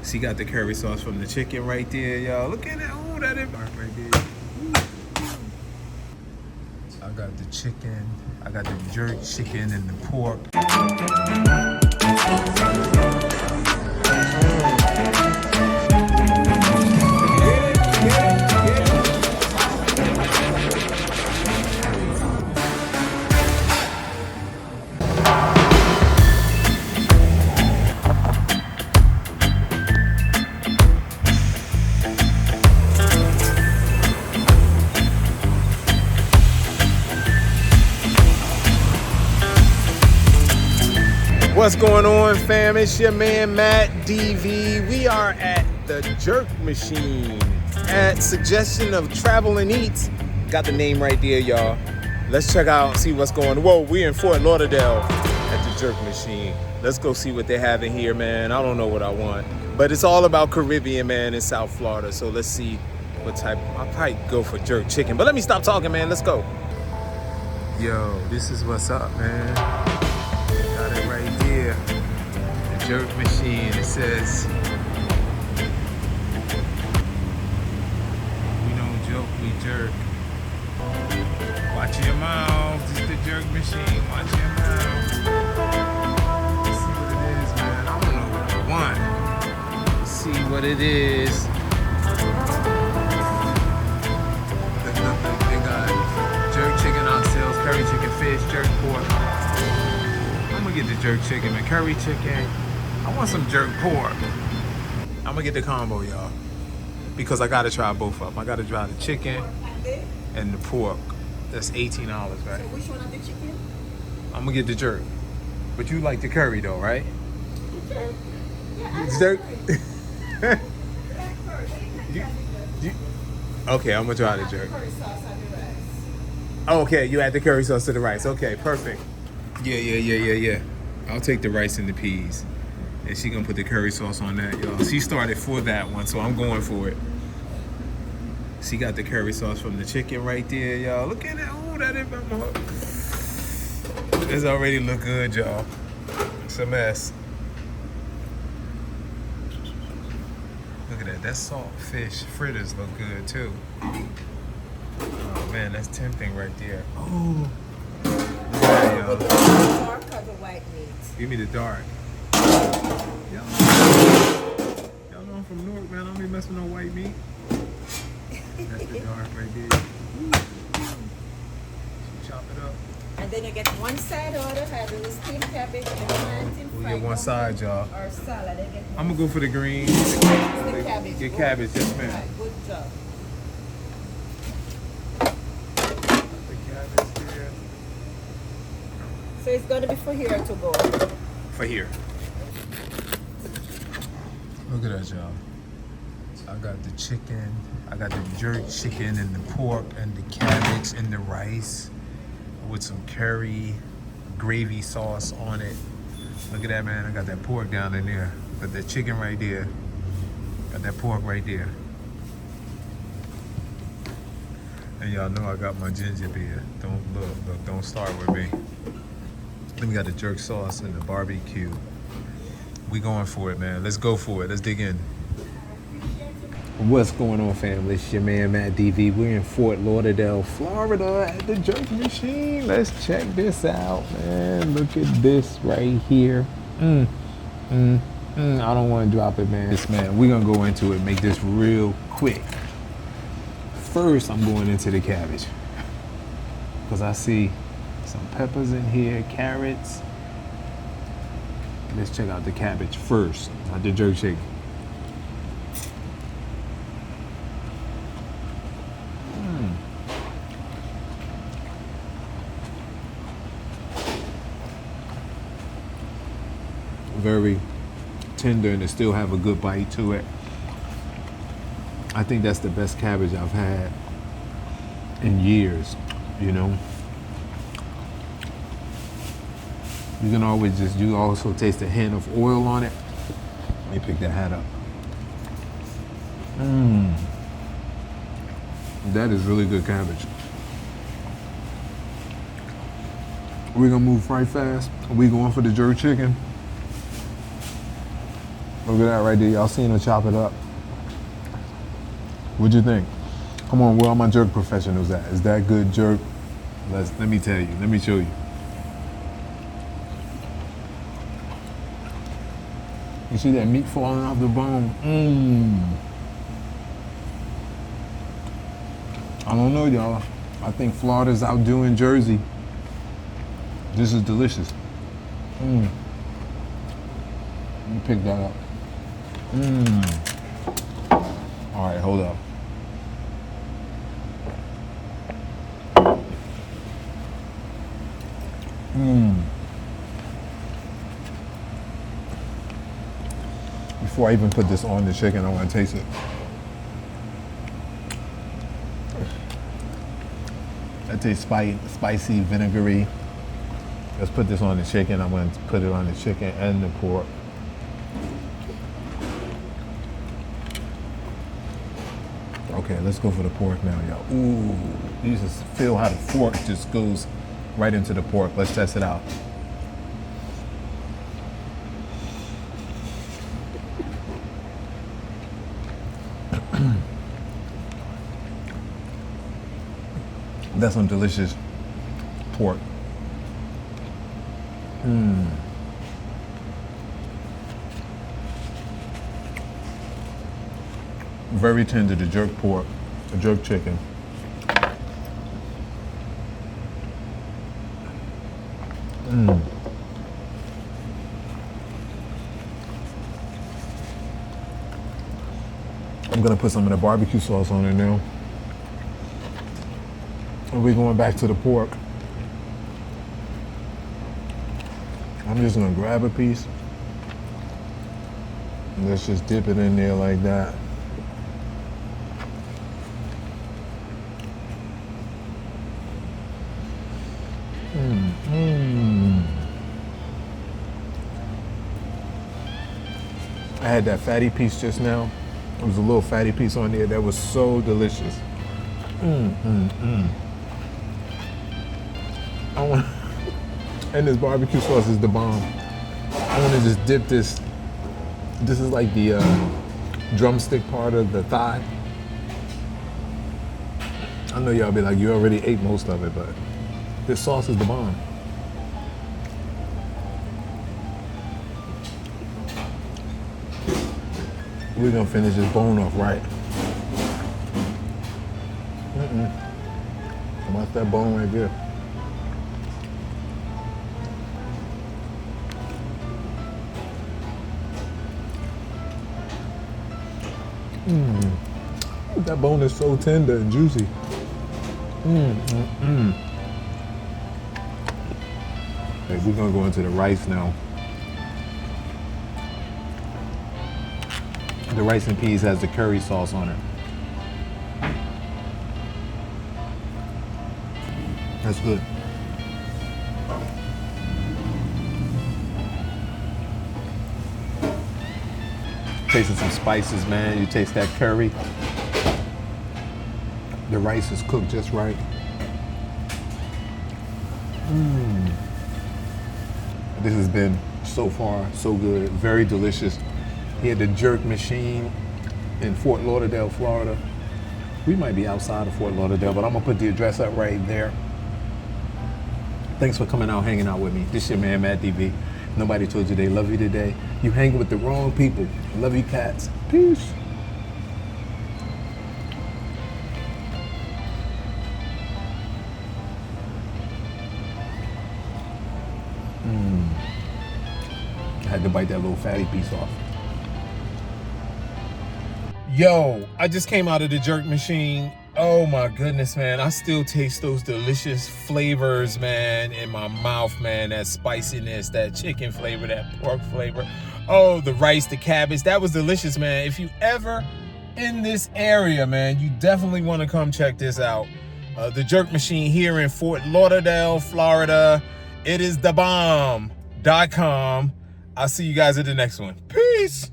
She got the curry sauce from the chicken right there, y'all. Look at that. Oh, that is right there. I got the chicken. I got the jerk chicken and the pork. What's going on, fam? It's your man Matt DV. We are at the Jerk Machine at suggestion of Travel and Eats. Got the name right there, y'all. Let's check out and see what's going on. Whoa, we're in Fort Lauderdale at the Jerk Machine. Let's go see what they have in here, man. I don't know what I want, but it's all about Caribbean, man, in South Florida. So let's see what type. I'll probably go for jerk chicken, but let me stop talking, man. Let's go. Yo, this is what's up, man. Got it right there. The Jerk Machine. It says, we don't joke, we jerk. Watch your mouth. This is the Jerk Machine. Watch your mouth. Let's see what it is, man. I don't know what I want. Let's see what it is. They got jerk chicken oxtails, curry chicken, fish, jerk pork. I'm gonna get the jerk chicken and curry chicken. I want some jerk pork. I'm gonna get the combo, y'all, because I gotta try both of them. I gotta try the chicken and the pork. That's $18, right? So which one of the chicken? I'm gonna get the jerk. But you like the curry though, right? The jerk. Yeah, It's jerk. I Okay, I'm gonna try the jerk. curry sauce on the rice. Oh, okay, you add the curry sauce to the rice. Okay, perfect. Yeah. I'll take the rice and the peas. And she gonna put the curry sauce on that, y'all. She started for that one, so I'm going for it. She got the curry sauce from the chicken right there, y'all. Look at that. Oh, that is my mouth. This already look good, y'all. It's a mess. Look at that. That salt fish fritters look good too. Oh man, that's tempting right there. Oh. Look at that, y'all. With the dark or the white meat? Give me the dark. Y'all know I'm from Newark, man. I don't be messing with no white meat. That's the dark right there. Chop it up. And then you get one side order, have the steamed cabbage and plantain We'll fried get one side, y'all. or salad. They get I'm gonna go for the green. the cabbage. Get cabbage, yes ma'am. Right, good job. The cabbage there. So it's gonna be for here to go. For here. Look at that, y'all. I got the chicken, I got the jerk chicken and the pork and the cabbage and the rice with some curry gravy sauce on it. Look at that, man. I got that pork down in there. Got that chicken right there. Got that pork right there. And y'all know I got my ginger beer. Look, don't start with me. Then we got the jerk sauce and the barbecue. We going for it, man. Let's go for it. Let's dig in. What's going on, family? It's your man Matt DV. We're in Fort Lauderdale, Florida at the Jerk Machine. Let's check this out, man. Look at this right here. I don't want to drop it, man. We're gonna go into it, make this real quick. First, I'm going into the cabbage because I see some peppers in here, carrots. Let's check out the cabbage first, not the jerk chicken. Very tender and it still have a good bite to it. I think that's the best cabbage I've had in years, you know. You can always you also taste a hint of oil on it. Let me pick that hat up. That is really good cabbage. We're gonna move right fast. Are we going for the jerk chicken? Look at that right there. Y'all seen her chop it up. What'd you think? Come on, where are my jerk professionals at? Is that good jerk? Let me tell you. Let me show you. You see that meat falling off the bone? I don't know, y'all. I think Florida's outdoing Jersey. This is delicious. Let me pick that up. All right, hold up. Before I even put this on the chicken, I want to taste it. That tastes spicy, vinegary. Let's put this on the chicken. I'm going to put it on the chicken and the pork. Okay, let's go for the pork now, y'all. Ooh, you just feel how the fork just goes right into the pork. Let's test it out. That's some delicious pork. Very tender, the jerk pork, the jerk chicken. I'm gonna put some of the barbecue sauce on it now. And we're going back to the pork. I'm just gonna grab a piece. And let's just dip it in there like that. I had that fatty piece just now. There was a little fatty piece on there that was so delicious. And this barbecue sauce is the bomb. I want to just dip this. This is like the drumstick part of the thigh. I know y'all be like, you already ate most of it, but this sauce is the bomb. We're gonna finish this bone off right. Watch that bone right there. That bone is so tender and juicy. Okay, we're gonna go into the rice now. The rice and peas has the curry sauce on it. That's good. Tasting some spices, man. You taste that curry. The rice is cooked just right. This has been so far so good. Very delicious. He had the jerk machine in Fort Lauderdale, Florida. We might be outside of Fort Lauderdale, but I'm gonna put the address up right there. Thanks for coming out, hanging out with me. This your man, Matt DV. Nobody told you they love you today. You hang with the wrong people. Love you, cats. Peace. I had to bite that little fatty piece off. Yo, I just came out of the jerk machine. Oh my goodness, man. I still taste those delicious flavors, man, in my mouth, man. That spiciness, that chicken flavor, that pork flavor. Oh, the rice, the cabbage. That was delicious, man. If you ever in this area, man, you definitely want to come check this out. The jerk machine here in Fort Lauderdale, Florida. It is thebomb.com. I'll see you guys at the next one. Peace.